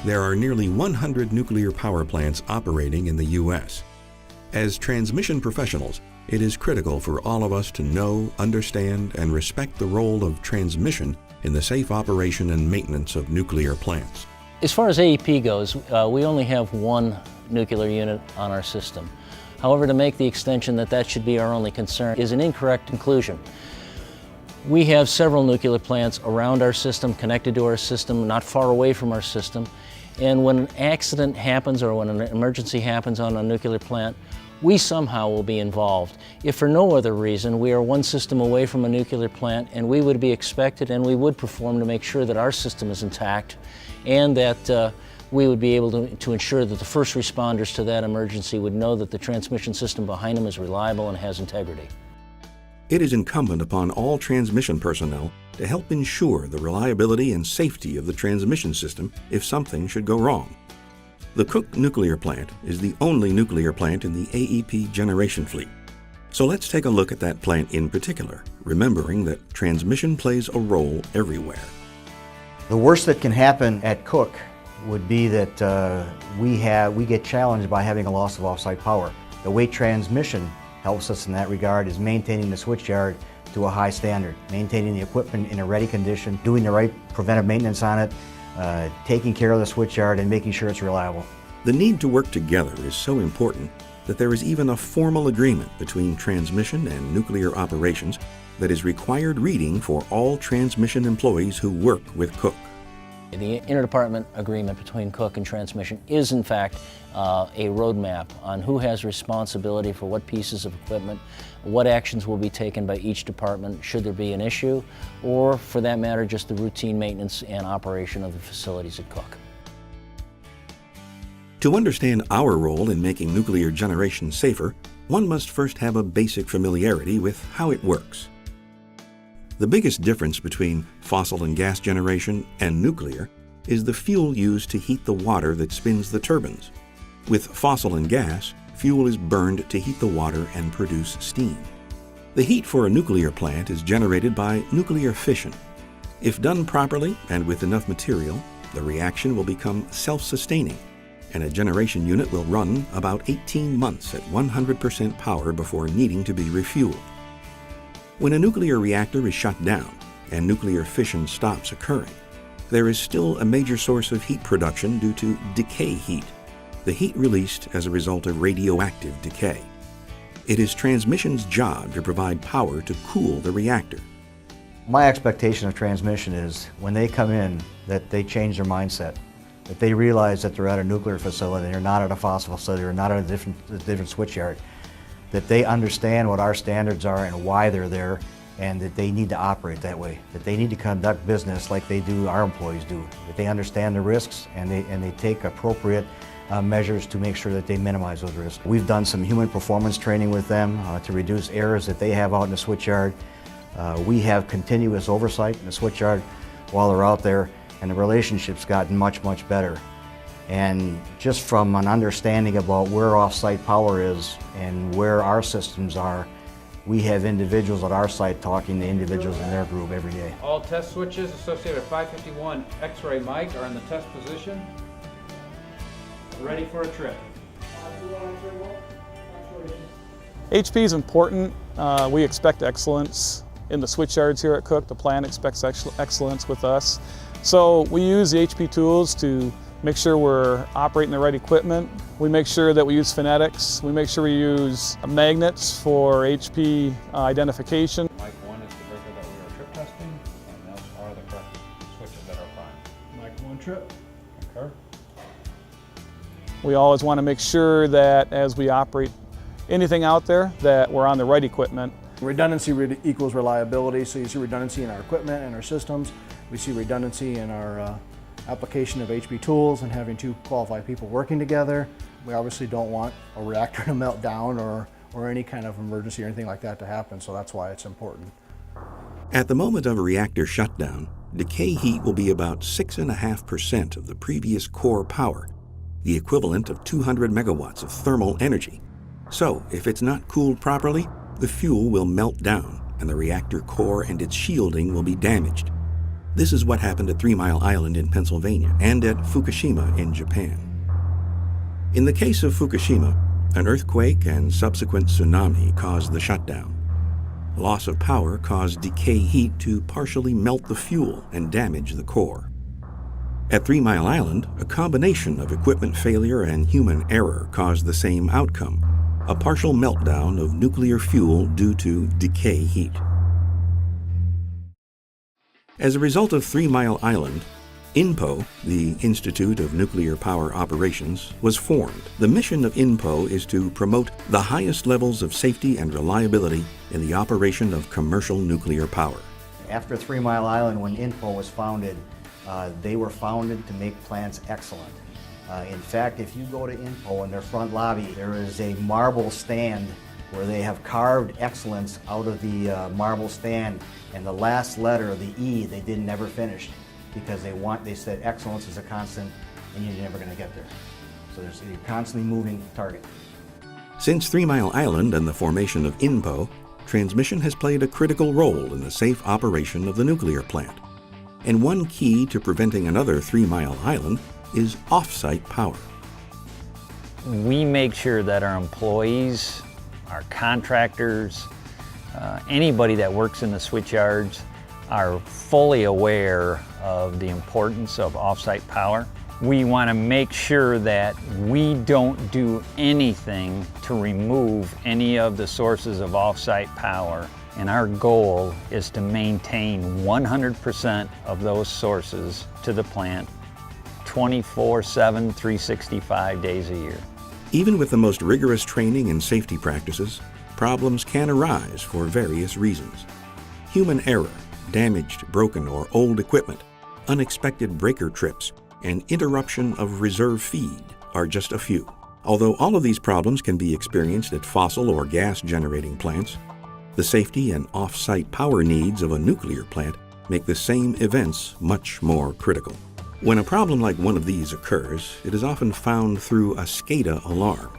There are nearly 100 nuclear power plants operating in the U.S. As transmission professionals, it is critical for all of us to know, understand, and respect the role of transmission in the safe operation and maintenance of nuclear plants. As far as AEP goes, we only have one nuclear unit on our system. However, to make the extension that that should be our only concern is an incorrect conclusion. We have several nuclear plants around our system, connected to our system, not far away from our system. And when an accident happens or when an emergency happens on a nuclear plant, we somehow will be involved. If for no other reason, we are one system away from a nuclear plant, and we would be expected and we would perform to make sure that our system is intact and that we would be able to ensure that the first responders to that emergency would know that the transmission system behind them is reliable and has integrity. It is incumbent upon all transmission personnel to help ensure the reliability and safety of the transmission system if something should go wrong. The Cook nuclear plant is the only nuclear plant in the AEP generation fleet. So let's take a look at that plant in particular, remembering that transmission plays a role everywhere. The worst that can happen at Cook would be that we get challenged by having a loss of offsite power. The way transmission helps us in that regard is maintaining the switchyard to a high standard, maintaining the equipment in a ready condition, doing the right preventive maintenance on it, taking care of the switchyard and making sure it's reliable. The need to work together is so important that there is even a formal agreement between transmission and nuclear operations that is required reading for all transmission employees who work with Cook. The interdepartment agreement between Cook and transmission is in fact a roadmap on who has responsibility for what pieces of equipment, what actions will be taken by each department should there be an issue, or for that matter just the routine maintenance and operation of the facilities at Cook. To understand our role in making nuclear generation safer, one must first have a basic familiarity with how it works. The biggest difference between fossil and gas generation and nuclear is the fuel used to heat the water that spins the turbines. With fossil and gas, fuel is burned to heat the water and produce steam. The heat for a nuclear plant is generated by nuclear fission. If done properly and with enough material, the reaction will become self-sustaining, and a generation unit will run about 18 months at 100% power before needing to be refueled. When a nuclear reactor is shut down and nuclear fission stops occurring, there is still a major source of heat production due to decay heat, the heat released as a result of radioactive decay. It is transmission's job to provide power to cool the reactor. My expectation of transmission is when they come in that they change their mindset, that they realize that they're at a nuclear facility, they're not at a fossil facility, they're not at a different switchyard, that they understand what our standards are and why they're there, and that they need to operate that way, that they need to conduct business like they do, our employees do, that they understand the risks and they take appropriate measures to make sure that they minimize those risks. We've done some human performance training with them to reduce errors that they have out in the switchyard. We have continuous oversight in the switchyard while they're out there, and the relationship's gotten much, much better. And just from an understanding about where off-site power is and where our systems are, we have individuals at our site talking to individuals in their group every day. All test switches associated with 551 X-ray mic are in the test position. Ready for a trip. HP is important. We expect excellence in the switchyards here at Cook. The plant expects excellence with us. So we use the HP tools to make sure we're operating the right equipment. We make sure that we use phonetics. We make sure we use magnets for HP identification. Mic 1 is the breaker that we are trip testing, and those are the correct switches that are fine. Mic 1 trip. Concur. We always want to make sure that as we operate anything out there, that we're on the right equipment. Redundancy equals reliability, so you see redundancy in our equipment and our systems. We see redundancy in our application of HP tools and having two qualified people working together. We obviously don't want a reactor to melt down or any kind of emergency or anything like that to happen, so that's why it's important. At the moment of a reactor shutdown, decay heat will be about 6.5% of the previous core power, the equivalent of 200 megawatts of thermal energy. So, if it's not cooled properly, the fuel will melt down and the reactor core and its shielding will be damaged. This is what happened at 3 Mile Island in Pennsylvania and at Fukushima in Japan. In the case of Fukushima, an earthquake and subsequent tsunami caused the shutdown. Loss of power caused decay heat to partially melt the fuel and damage the core. At 3 Mile Island, a combination of equipment failure and human error caused the same outcome, a partial meltdown of nuclear fuel due to decay heat. As a result of 3 Mile Island, INPO, the Institute of Nuclear Power Operations, was formed. The mission of INPO is to promote the highest levels of safety and reliability in the operation of commercial nuclear power. After 3 Mile Island, when INPO was founded, they were founded to make plants excellent. In fact, if you go to INPO in their front lobby, there is a marble stand where they have carved excellence out of the marble stand, and the last letter, the E, they didn't ever finish because they said excellence is a constant and you're never going to get there. So there's a constantly moving target. Since 3 Mile Island and the formation of INPO, transmission has played a critical role in the safe operation of the nuclear plant. And one key to preventing another 3 Mile Island is off-site power. We make sure that our employees, our contractors, anybody that works in the switchyards are fully aware of the importance of off-site power. We want to make sure that we don't do anything to remove any of the sources of off-site power, and our goal is to maintain 100% of those sources to the plant 24/7, 365 days a year. Even with the most rigorous training and safety practices, problems can arise for various reasons. Human error, damaged, broken, or old equipment, unexpected breaker trips, and interruption of reserve feed are just a few. Although all of these problems can be experienced at fossil or gas generating plants, the safety and off-site power needs of a nuclear plant make the same events much more critical. When a problem like one of these occurs, it is often found through a SCADA alarm.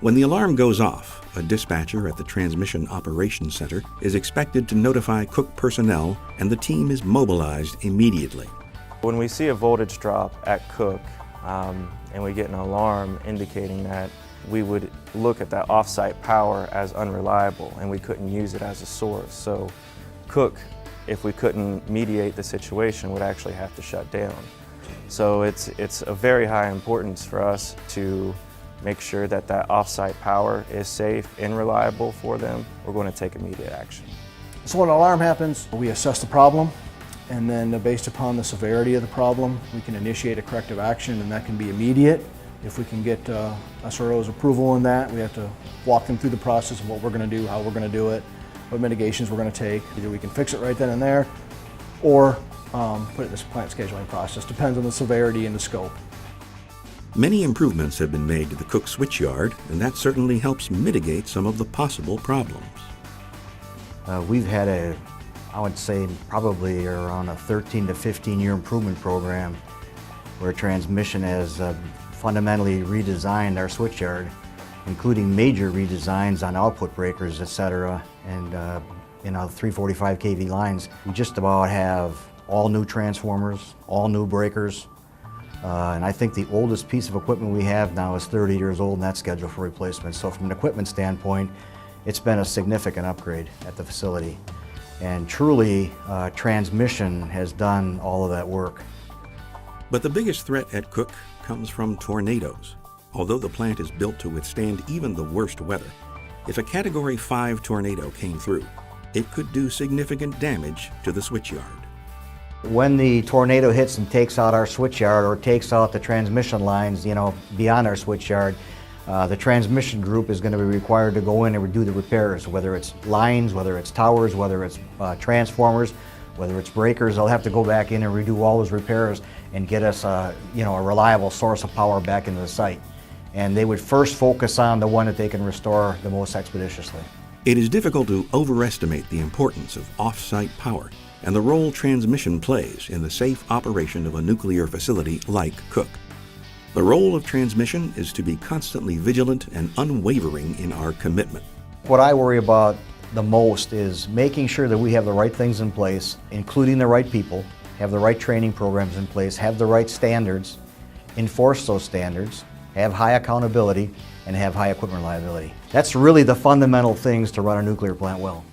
When the alarm goes off, a dispatcher at the Transmission Operations Center is expected to notify Cook personnel, and the team is mobilized immediately. When we see a voltage drop at Cook and we get an alarm indicating that, we would look at that off-site power as unreliable and we couldn't use it as a source. So Cook, if we couldn't mediate the situation, would actually have to shut down. So it's a very high importance for us to make sure that that off-site power is safe and reliable for them. We're going to take immediate action. So when an alarm happens, we assess the problem, and then based upon the severity of the problem, we can initiate a corrective action, and that can be immediate. If we can get SRO's approval on that, we have to walk them through the process of what we're going to do, how we're going to do it, what mitigations we're going to take. Either we can fix it right then and there, or put it in this plant scheduling process. Depends on the severity and the scope. Many improvements have been made to the Cook switchyard, and that certainly helps mitigate some of the possible problems. We've had I would say probably around a 13 to 15 year improvement program where transmission has fundamentally redesigned our switchyard, including major redesigns on output breakers, etc. And in our 345 kV lines, we just about have all new transformers, all new breakers. And I think the oldest piece of equipment we have now is 30 years old, and that's scheduled for replacement. So from an equipment standpoint, it's been a significant upgrade at the facility. And truly, transmission has done all of that work. But the biggest threat at Cook comes from tornadoes. Although the plant is built to withstand even the worst weather, if a Category 5 tornado came through, it could do significant damage to the switchyard. When the tornado hits and takes out our switchyard or takes out the transmission lines, beyond our switchyard, the transmission group is going to be required to go in and do the repairs, whether it's lines, whether it's towers, whether it's transformers, whether it's breakers. They'll have to go back in and redo all those repairs and get us a reliable source of power back into the site. And they would first focus on the one that they can restore the most expeditiously. It is difficult to overestimate the importance of off-site power and the role transmission plays in the safe operation of a nuclear facility like Cook. The role of transmission is to be constantly vigilant and unwavering in our commitment. What I worry about the most is making sure that we have the right things in place, including the right people, have the right training programs in place, have the right standards, enforce those standards, have high accountability, and have high equipment reliability. That's really the fundamental things to run a nuclear plant well.